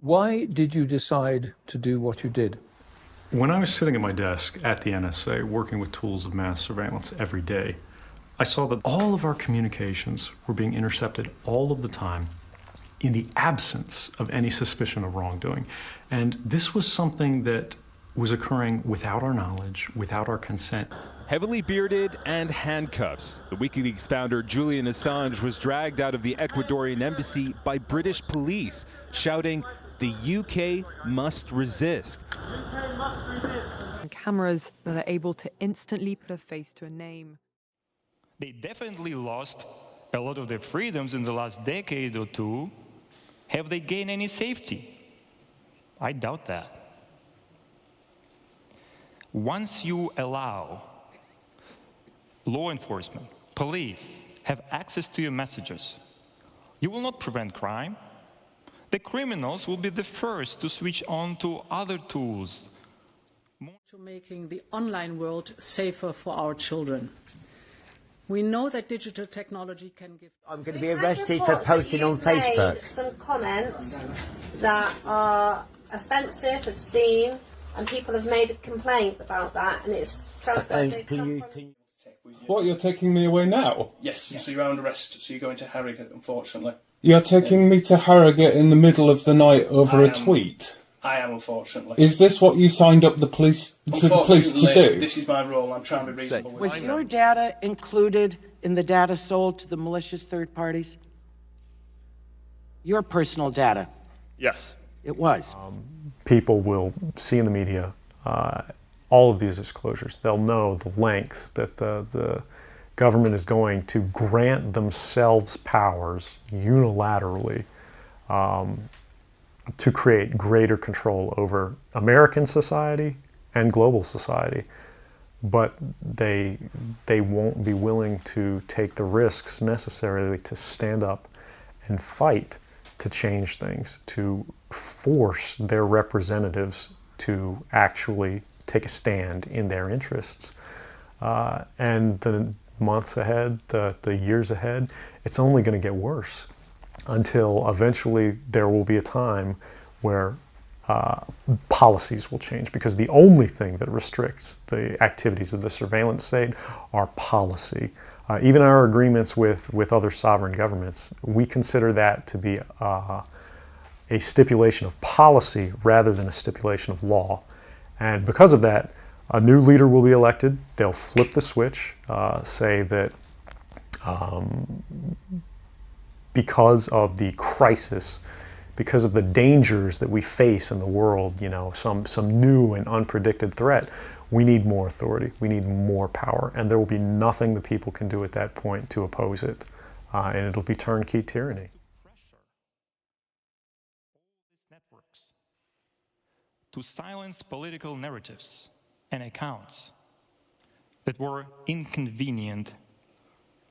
Why did you decide to do what you did? When I was sitting at my desk at the NSA working with tools of mass surveillance every day, I saw that all of our communications were being intercepted all of the time in the absence of any suspicion of wrongdoing. And this was something that was occurring without our knowledge, without our consent. Heavily bearded and handcuffs, the WikiLeaks founder Julian Assange was dragged out of the Ecuadorian embassy by British police, shouting, "The UK must resist." Cameras that are able to instantly put a face to a name. They definitely lost a lot of their freedoms in the last decade or two. Have they gained any safety? I doubt that. Once you allow law enforcement, police, have access to your messages, you will not prevent crime. The criminals will be the first to switch on to other tools. To making the online world safer for our children. We know that digital technology can give... I'm going to be arrested for posting on Facebook. Some comments that are offensive, obscene, and people have made a complaint about that, and it's translated. What, you're taking me away now? Yes, so you're under arrest, so you're going to Harrogate, unfortunately. You're taking me to Harrogate in the middle of the night over a tweet? I am, unfortunately. Is this what you signed up the police to do? This is my role. I'm trying to be reasonable. Was your data included in the data sold to the malicious third parties? Your personal data? Yes. It was. People will see in the media all of these disclosures. They'll know the lengths that the government is going to grant themselves powers unilaterally to create greater control over American society and global society. But they won't be willing to take the risks necessarily to stand up and fight to change things, to force their representatives to actually take a stand in their interests. And the months ahead, the years ahead, it's only going to get worse until eventually there will be a time where policies will change, because the only thing that restricts the activities of the surveillance state are policy. Even our agreements with other sovereign governments, we consider that to be a stipulation of policy rather than a stipulation of law. And because of that, a new leader will be elected. They'll flip the switch, say that because of the crisis, because of the dangers that we face in the world, you know, some new and unpredicted threat, we need more authority, we need more power, and there will be nothing the people can do at that point to oppose it, and it'll be turnkey tyranny. To silence political narratives and accounts that were inconvenient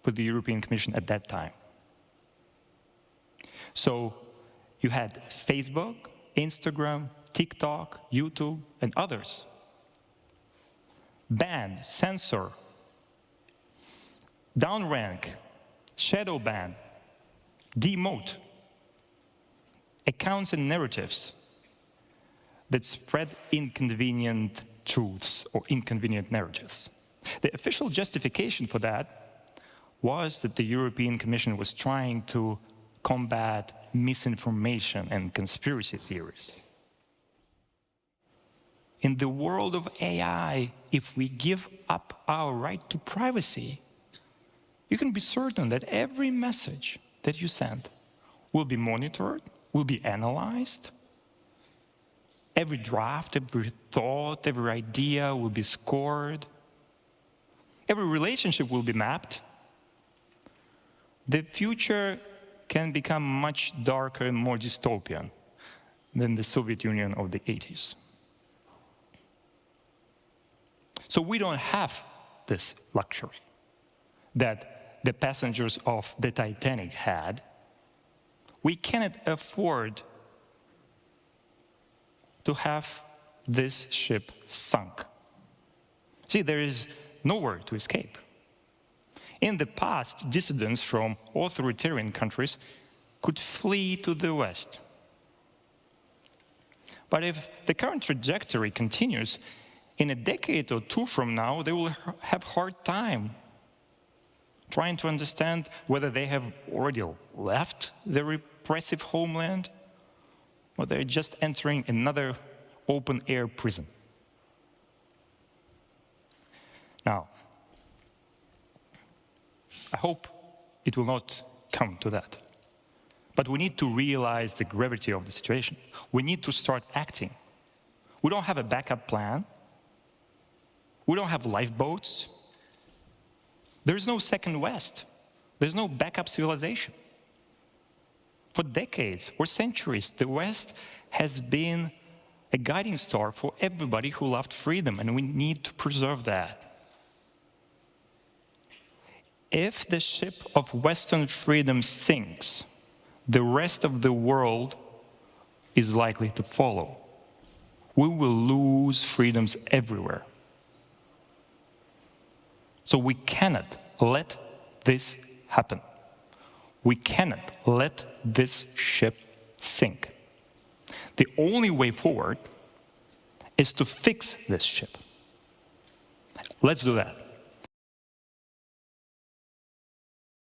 for the European Commission at that time. So you had Facebook, Instagram, TikTok, YouTube, and others. Ban, censor, downrank, shadow ban, demote accounts and narratives that spread inconvenient truths or inconvenient narratives. The official justification for that was that the European Commission was trying to combat misinformation and conspiracy theories. In the world of AI, if we give up our right to privacy, you can be certain that every message that you send will be monitored, will be analyzed. Every draft, every thought, every idea will be scored. Every relationship will be mapped. The future can become much darker and more dystopian than the Soviet Union of the 80s. So we don't have this luxury that the passengers of the Titanic had. We cannot afford to have this ship sunk. See, there is nowhere to escape. In the past, dissidents from authoritarian countries could flee to the West. But if the current trajectory continues, in a decade or two from now, they will have a hard time trying to understand whether they have already left their repressive homeland or they're just entering another open-air prison. Now, I hope it will not come to that. But we need to realize the gravity of the situation. We need to start acting. We don't have a backup plan. We don't have lifeboats. There's no second West. There's no backup civilization. For decades or centuries, the West has been a guiding star for everybody who loved freedom, and we need to preserve that. If the ship of Western freedom sinks, the rest of the world is likely to follow. We will lose freedoms everywhere. So we cannot let this happen. We cannot let this ship sink. The only way forward is to fix this ship. Let's do that.